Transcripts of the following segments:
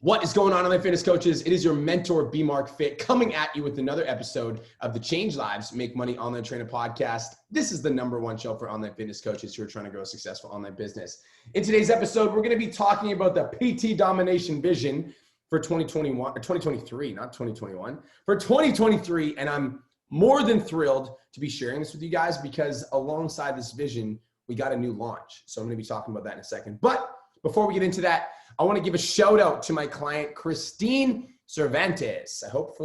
What is going on, online fitness coaches? It is your mentor, B Mark Fit, coming at you with another episode of the Change Lives, Make Money Online Trainer podcast. This is the #1 show for online fitness coaches who are trying to grow a successful online business. In today's episode, we're going to be talking about the PT Domination vision for 2021 or 2023, not 2021, for 2023. And I'm more than thrilled to be sharing this with you guys because alongside this vision, we got a new launch. So I'm going to be talking about that in a second. But before we get into that, I want to give a shout out to my client, Christine Cervantes. I hope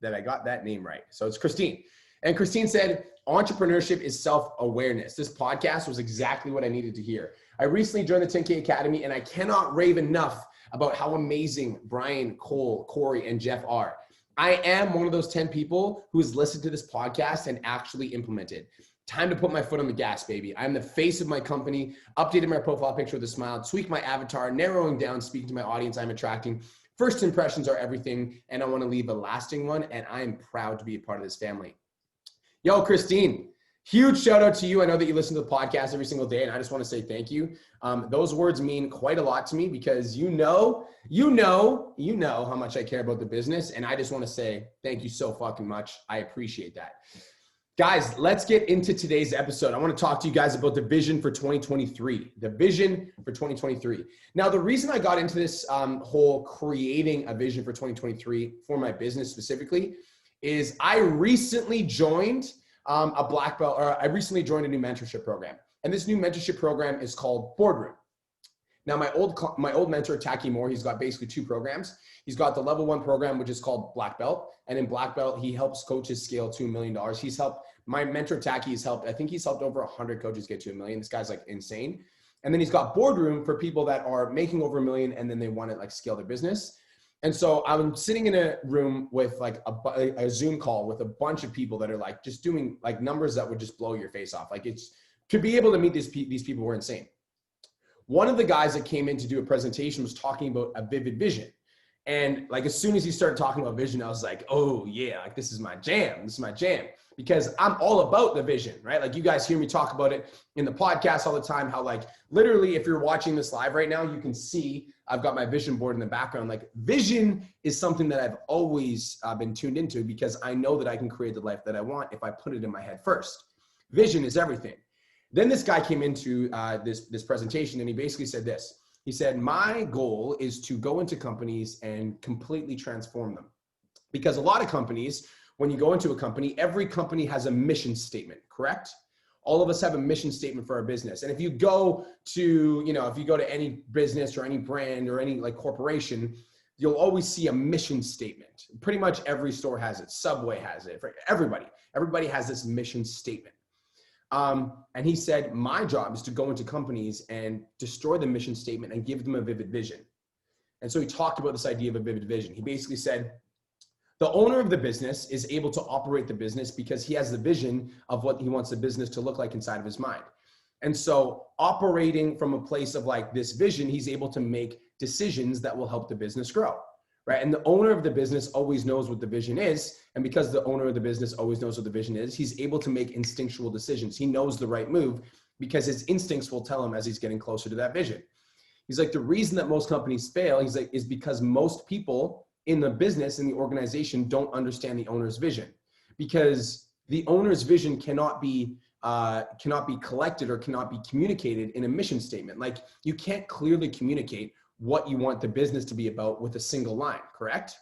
that I got that name right. So it's Christine. And Christine said, entrepreneurship is self-awareness. This podcast was exactly what I needed to hear. I recently joined the 10K Academy and I cannot rave enough about how amazing Brian, Cole, Corey, and Jeff are. I am one of those 10 people who has listened to this podcast and actually implemented. Time to put my foot on the gas, baby. I'm the face of my company, updated my profile picture with a smile, tweaked my avatar, narrowing down, speaking to my audience I'm attracting. First impressions are everything, and I want to leave a lasting one, and I am proud to be a part of this family. Yo, Christine, huge shout out to you. I know that you listen to the podcast every single day, and I just want to say thank you. Those words mean quite a lot to me because you know how much I care about the business, and I just want to say thank you so fucking much. I appreciate that. Guys, let's get into today's episode. I want to talk to you guys about the vision for 2023. The vision for 2023. Now, the reason I got into this whole creating a vision for 2023 for my business specifically is I recently joined a black belt, or I recently joined a new mentorship program. And this new mentorship program is called Boardroom. Now, my old mentor, Taki Moore, he's got basically two programs. He's got the level 1 program, which is called Black Belt. And in Black Belt, he helps coaches scale to $1 million. My mentor, Taki, I think he's helped over 100 coaches get to $1 million. This guy's like insane. And then he's got Boardroom for people that are making over $1 million and then they want to like scale their business. And so I'm sitting in a room with like a Zoom call with a bunch of people that are like just doing like numbers that would just blow your face off. Like it's to be able to meet these people were insane. One of the guys that came in to do a presentation was talking about a vivid vision. And like, as soon as he started talking about vision, I was like, oh yeah, like this is my jam. This is my jam because I'm all about the vision, right? Like you guys hear me talk about it in the podcast all the time, how like literally if you're watching this live right now, you can see I've got my vision board in the background. Like vision is something that I've always been tuned into because I know that I can create the life that I want if I put it in my head first. Vision is everything. Then this guy came into this presentation and he basically said this. He said, my goal is to go into companies and completely transform them. Because a lot of companies, when you go into a company, every company has a mission statement, correct? All of us have a mission statement for our business. And if you go to any business or any brand or any like corporation, you'll always see a mission statement. Pretty much every store has it. Subway has it. Everybody has this mission statement. And he said, my job is to go into companies and destroy the mission statement and give them a vivid vision. And so he talked about this idea of a vivid vision. He basically said, the owner of the business is able to operate the business because he has the vision of what he wants the business to look like inside of his mind. And so operating from a place of like this vision, he's able to make decisions that will help the business grow. Right. And the owner of the business always knows what the vision is. And because the owner of the business always knows what the vision is, he's able to make instinctual decisions. He knows the right move because his instincts will tell him as he's getting closer to that vision. He's like, the reason that most companies fail, he's like, is because most people in the business, in the organization, don't understand the owner's vision. Because the owner's vision cannot be collected or cannot be communicated in a mission statement. Like you can't clearly communicate what you want the business to be about with a single line, correct?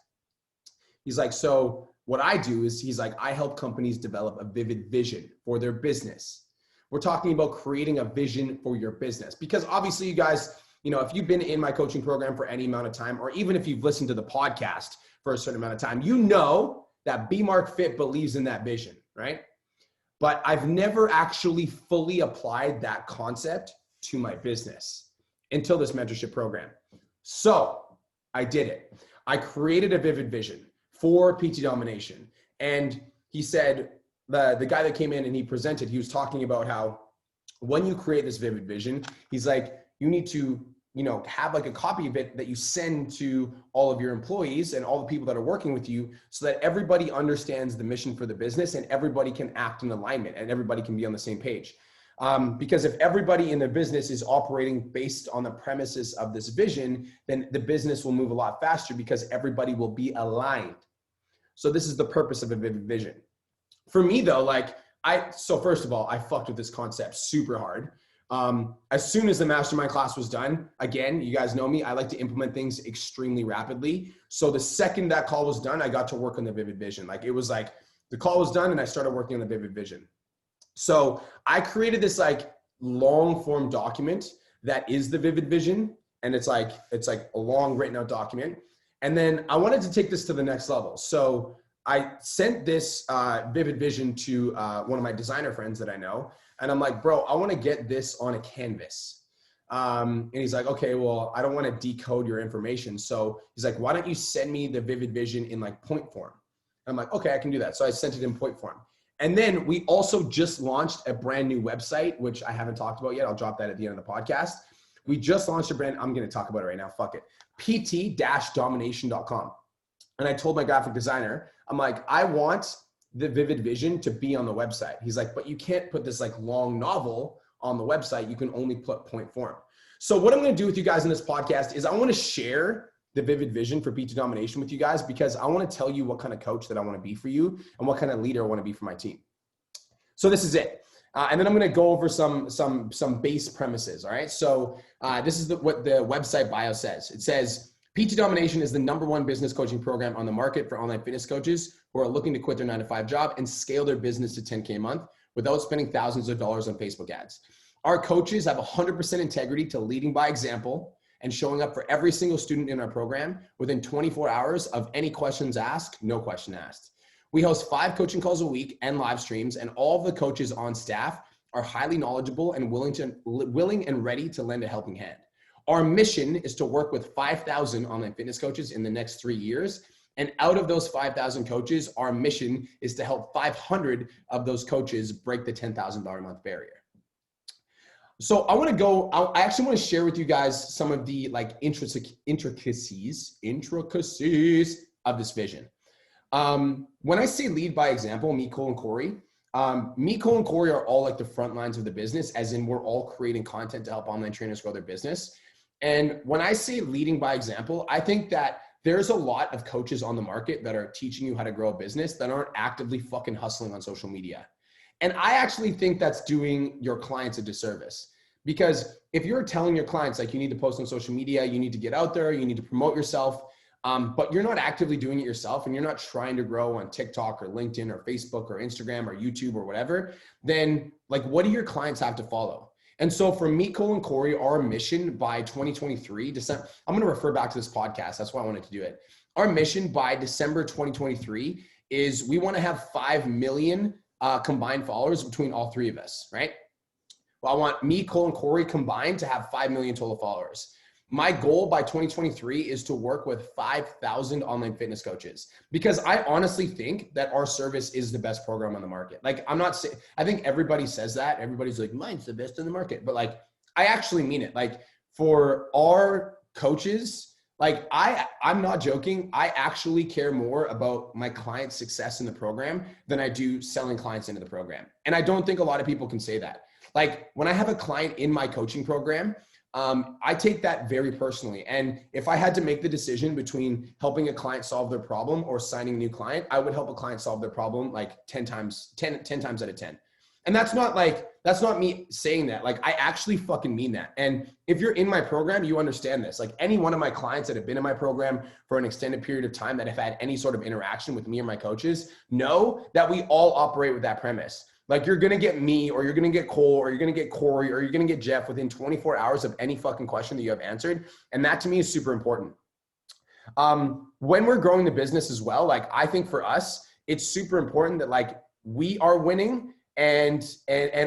He's like, so what I do is he's like, I help companies develop a vivid vision for their business. We're talking about creating a vision for your business because obviously you guys, if you've been in my coaching program for any amount of time, or even if you've listened to the podcast for a certain amount of time, you know that B Mark Fit believes in that vision, right? But I've never actually fully applied that concept to my business until this mentorship program. So I did it. I created a vivid vision for PT Domination. And he said, the guy that came in and he presented, he was talking about how when you create this vivid vision, he's like, you need to, have like a copy of it that you send to all of your employees and all the people that are working with you so that everybody understands the mission for the business and everybody can act in alignment and everybody can be on the same page. Because if everybody in the business is operating based on the premises of this vision, then the business will move a lot faster because everybody will be aligned. So this is the purpose of a vivid vision. For me though, so first of all, I fucked with this concept super hard. As soon as the mastermind class was done, again, you guys know me, I like to implement things extremely rapidly. So the second that call was done, I got to work on the vivid vision. Like it was like the call was done and I started working on the vivid vision. So I created this like long form document that is the vivid vision. And it's like a long written out document. And then I wanted to take this to the next level. So I sent this vivid vision to one of my designer friends that I know. And I'm like, bro, I want to get this on a canvas. And he's like, okay, well, I don't want to decode your information. So he's like, why don't you send me the vivid vision in like point form? And I'm like, okay, I can do that. So I sent it in point form. And then we also just launched a brand new website, which I haven't talked about yet. I'll drop that at the end of the podcast. We just launched I'm going to talk about it right now. Fuck it. pt-domination.com. And I told my graphic designer, I'm like, I want the vivid vision to be on the website. He's like, but you can't put this like long novel on the website. You can only put point form. So what I'm going to do with you guys in this podcast is I want to share the vivid vision for PT Domination with you guys, because I want to tell you what kind of coach that I want to be for you and what kind of leader I want to be for my team. So this is it. And then I'm going to go over some base premises. All right. So this is what the website bio says. It says, PT Domination is the #1 business coaching program on the market for online fitness coaches who are looking to quit their 9-to-5 job and scale their business to 10K a month without spending thousands of dollars on Facebook ads. Our coaches have 100% integrity to leading by example and showing up for every single student in our program within 24 hours of any questions asked, no question asked. We host 5 coaching calls a week and live streams, and all of the coaches on staff are highly knowledgeable and willing and ready to lend a helping hand. Our mission is to work with 5,000 online fitness coaches in the next 3 years. And out of those 5,000 coaches, our mission is to help 500 of those coaches break the $10,000 a month barrier. So I actually want to share with you guys some of the like intricacies of this vision. When I say lead by example, me, Cole, and Corey are all like the front lines of the business, as in we're all creating content to help online trainers grow their business. And when I say leading by example, I think that there's a lot of coaches on the market that are teaching you how to grow a business that aren't actively fucking hustling on social media. And I actually think that's doing your clients a disservice, because if you're telling your clients, like, you need to post on social media, you need to get out there, you need to promote yourself, but you're not actively doing it yourself and you're not trying to grow on TikTok or LinkedIn or Facebook or Instagram or YouTube or whatever, then like, what do your clients have to follow? And so for me, Cole, and Corey, our mission by 2023, December, I'm going to refer back to this podcast. That's why I wanted to do it. Our mission by December 2023 is we want to have 5 million combined followers between all 3 of us, right? Well, I want me, Cole, and Corey combined to have 5 million total followers. My goal by 2023 is to work with 5,000 online fitness coaches, because I honestly think that our service is the best program on the market. Like, I'm not saying, I think everybody says that. Everybody's like, mine's the best in the market. But like, I actually mean it. Like, for our coaches, like, I'm not joking. I actually care more about my client's success in the program than I do selling clients into the program. And I don't think a lot of people can say that. Like, when I have a client in my coaching program, I take that very personally. And if I had to make the decision between helping a client solve their problem or signing a new client, I would help a client solve their problem like 10 times out of 10. And that's not me saying that. Like, I actually fucking mean that. And if you're in my program, you understand this. Like, any one of my clients that have been in my program for an extended period of time that have had any sort of interaction with me or my coaches know that we all operate with that premise. Like, you're going to get me, or you're going to get Cole, or you're going to get Corey, or you're going to get Jeff within 24 hours of any fucking question that you have answered. And that to me is super important. When we're growing the business as well, like, I think for us, it's super important that like we are winning and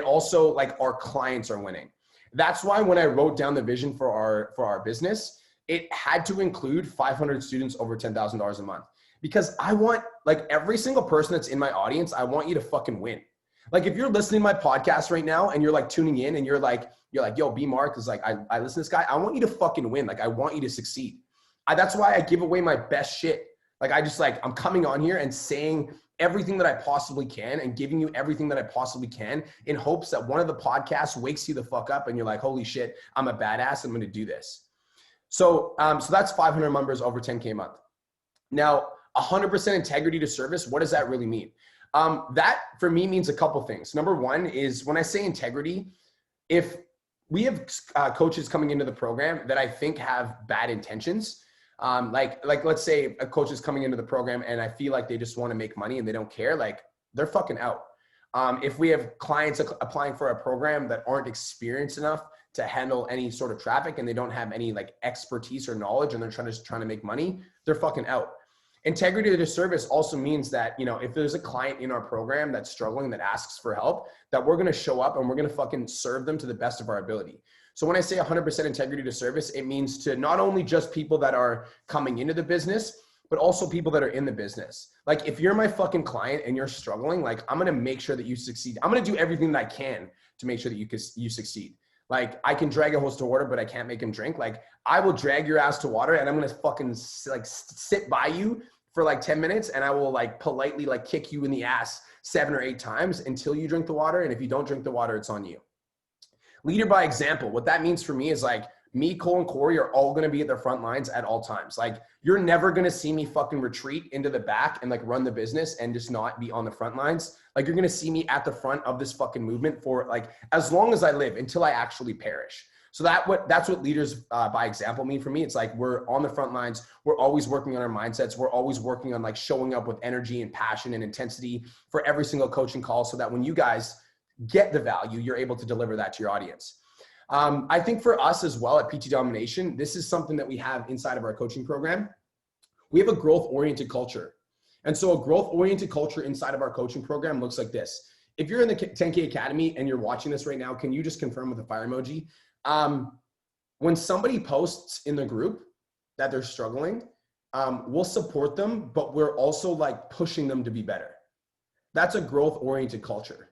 also like our clients are winning. That's why when I wrote down the vision for our business, it had to include 500 students over $10,000 a month, because I want, like, every single person that's in my audience, I want you to fucking win. Like, if you're listening to my podcast right now and you're like tuning in and you're like, yo, B Mark is like, I listen to this guy. I want you to fucking win. Like, I want you to succeed. That's why I give away my best shit. Like, I'm coming on here and saying everything that I possibly can and giving you everything that I possibly can in hopes that one of the podcasts wakes you the fuck up and you're like, holy shit, I'm a badass. I'm going to do this. So that's 500 members over 10K a month. Now, 100% integrity to service. What does that really mean? That for me means a couple things. Number one is when I say integrity, if we have coaches coming into the program that I think have bad intentions, like let's say a coach is coming into the program and I feel like they just want to make money and they don't care, like they're fucking out. If we have clients applying for a program that aren't experienced enough to handle any sort of traffic and they don't have any like expertise or knowledge and they're trying to make money, they're fucking out. Integrity to service also means that, you know, if there's a client in our program that's struggling, that asks for help, that we're going to show up and we're going to fucking serve them to the best of our ability. So when I say 100% integrity to service, it means to not only just people that are coming into the business, but also people that are in the business. Like if you're my fucking client and you're struggling, like I'm going to make sure that you succeed. I'm going to do everything that I can to make sure that you succeed. Like I can drag a host to water, but I can't make him drink. Like I will drag your ass to water and I'm going to fucking like sit by you for like 10 minutes and I will like politely like kick you in the ass 7 or 8 times until you drink the water. And if you don't drink the water, it's on you. Leader by example. What that means for me is like me, Cole, and Corey are all going to be at the front lines at all times. Like you're never going to see me fucking retreat into the back and like run the business and just not be on the front lines. Like you're going to see me at the front of this fucking movement for like as long as I live until I actually perish. So that's what leaders by example mean for me. It's like we're on the front lines. We're always working on our mindsets. We're always working on like showing up with energy and passion and intensity for every single coaching call so that when you guys get the value, you're able to deliver that to your audience. I think for us as well at PT Domination, this is something that we have inside of our coaching program. We have a growth-oriented culture. And so a growth-oriented culture inside of our coaching program looks like this. If you're in the 10K Academy and you're watching this right now, can you just confirm with a fire emoji? When somebody posts in the group that they're struggling, we'll support them, but we're also like pushing them to be better. That's a growth-oriented culture.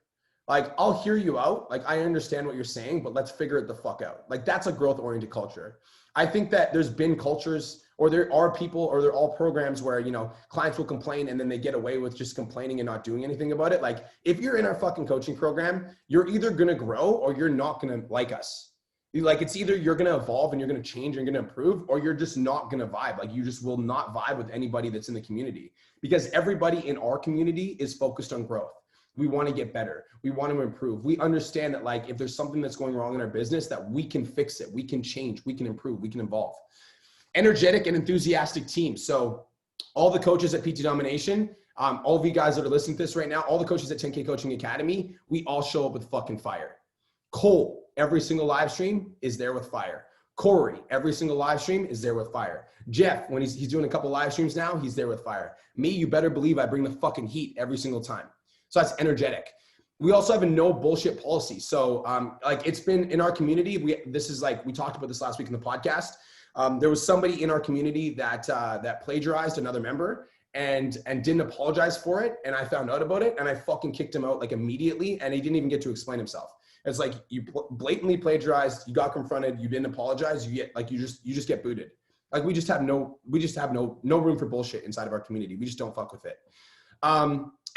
Like, I'll hear you out. Like, I understand what you're saying, but let's figure it the fuck out. Like, that's a growth-oriented culture. I think that there's been cultures or there are people or there are all programs where, you know, clients will complain and then they get away with just complaining and not doing anything about it. Like, if you're in our fucking coaching program, you're either going to grow or you're not going to like us. Like, it's either you're going to evolve and you're going to change and you're going to improve, or you're just not going to vibe. Like, you just will not vibe with anybody that's in the community, because everybody in our community is focused on growth. We want to get better. We want to improve. We understand that, like, if there's something that's going wrong in our business, that we can fix it. We can change. We can improve. We can evolve. Energetic and enthusiastic team. So all the coaches at PT Domination, all of you guys that are listening to this right now, all the coaches at 10K Coaching Academy, we all show up with fucking fire. Cole, every single live stream is there with fire. Corey, every single live stream is there with fire. Jeff, when he's doing a couple live streams now, he's there with fire. Me, you better believe I bring the fucking heat every single time. So that's energetic. We also have a no bullshit policy. So like, it's been in our community. We talked about this last week in the podcast. There was somebody in our community that plagiarized another member and didn't apologize for it. And I found out about it and I fucking kicked him out like immediately. And he didn't even get to explain himself. It's like, you blatantly plagiarized, you got confronted, you didn't apologize, you just get booted. Like, we just have no room for bullshit inside of our community. We just don't fuck with it.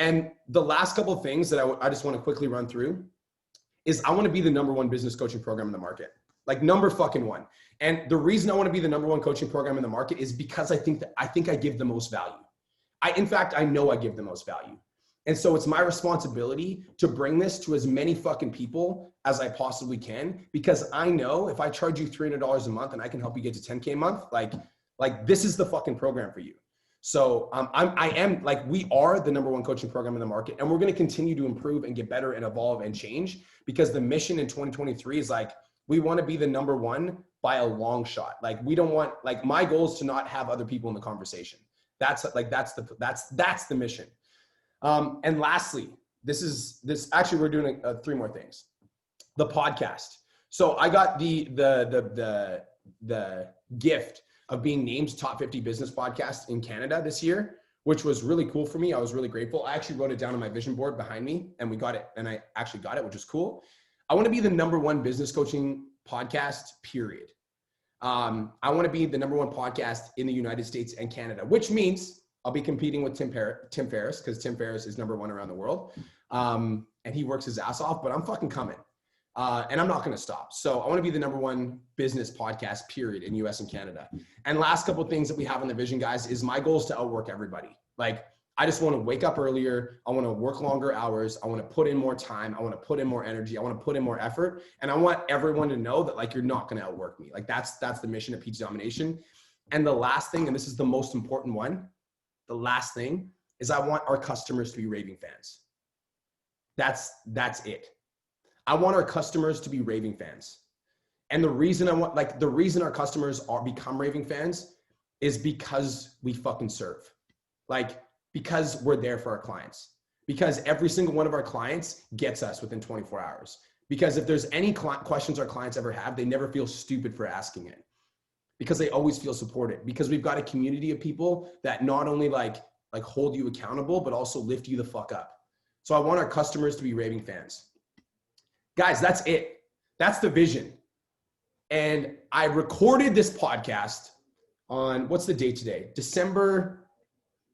And the last couple of things that I just want to quickly run through is I want to be the #1 business coaching program in the market, like #1. And the reason I want to be the #1 coaching program in the market is because I think I give the most value. In fact, I know I give the most value. And so it's my responsibility to bring this to as many fucking people as I possibly can, because I know if I charge you $300 a month and I can help you get to 10K a month, like this is the fucking program for you. So we are the #1 coaching program in the market, and we're going to continue to improve and get better and evolve and change, because the mission in 2023 is like, we want to be the #1 by a long shot. Like, we don't want, like, my goal is to not have other people in the conversation. That's the mission. And lastly, actually, we're doing 3 more things. The podcast. So I got the gift of being named top 50 business podcast in Canada this year, which was really cool for me. I was really grateful. I actually wrote it down on my vision board behind me, and we got it. And I actually got it, which is cool. I want to be the #1 business coaching podcast, period. I want to be the #1 podcast in the United States and Canada, which means I'll be competing with Tim Ferriss, because Tim Ferriss is #1 around the world. And he works his ass off, but I'm fucking coming. And I'm not going to stop. So I want to be the #1 business podcast, period, in US and Canada. And last couple of things that we have on the vision, guys, is my goal is to outwork everybody. Like, I just want to wake up earlier. I want to work longer hours. I want to put in more time. I want to put in more energy. I want to put in more effort. And I want everyone to know that, like, you're not going to outwork me. Like, that's the mission of PT Domination. And the last thing, and this is the most important one, the last thing is I want our customers to be raving fans. That's it. I want our customers to be raving fans. And the reason the reason our customers become raving fans is because we fucking serve. Like, because we're there for our clients. Because every single one of our clients gets us within 24 hours. Because if there's any questions our clients ever have, they never feel stupid for asking it. Because they always feel supported. Because we've got a community of people that not only like hold you accountable, but also lift you the fuck up. So I want our customers to be raving fans. Guys, that's it. That's the vision. And I recorded this podcast on, what's the date today? December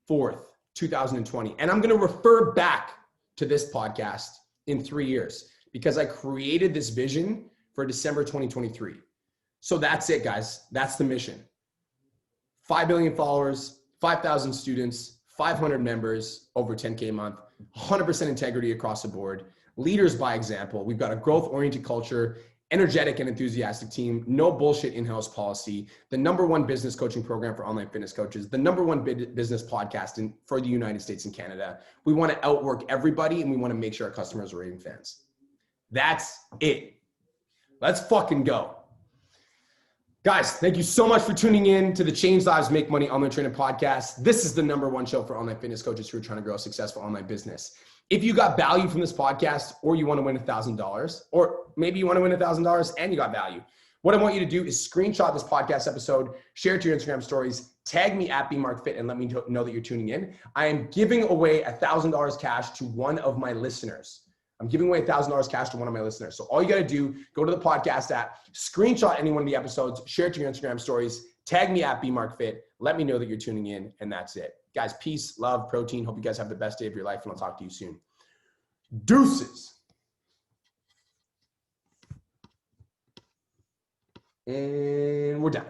4th, 2020. And I'm going to refer back to this podcast in 3 years because I created this vision for December 2023. So that's it, guys. That's the mission. 5 billion followers, 5,000 students, 500 members, over 10K a month, 100% integrity across the board, leaders by example. We've got a growth-oriented culture, energetic and enthusiastic team, no bullshit in-house policy, the #1 business coaching program for online fitness coaches, the #1 business podcast for the United States and Canada. We want to outwork everybody and we want to make sure our customers are raving fans. That's it. Let's fucking go. Guys, thank you so much for tuning in to the Change Lives, Make Money Online Training Podcast. This is the #1 show for online fitness coaches who are trying to grow a successful online business. If you got value from this podcast, or you want to win $1,000, or maybe you want to win $1,000 and you got value, what I want you to do is screenshot this podcast episode, share it to your Instagram stories, tag me at BMarkFit, and let me know that you're tuning in. I am giving away $1,000 cash to one of my listeners. I'm giving away $1,000 cash to one of my listeners. So all you got to do, go to the podcast app, screenshot any one of the episodes, share it to your Instagram stories, tag me at BMarkFit, let me know that you're tuning in, and that's it. Guys, peace, love, protein. Hope you guys have the best day of your life, and I'll talk to you soon. Deuces. And we're done.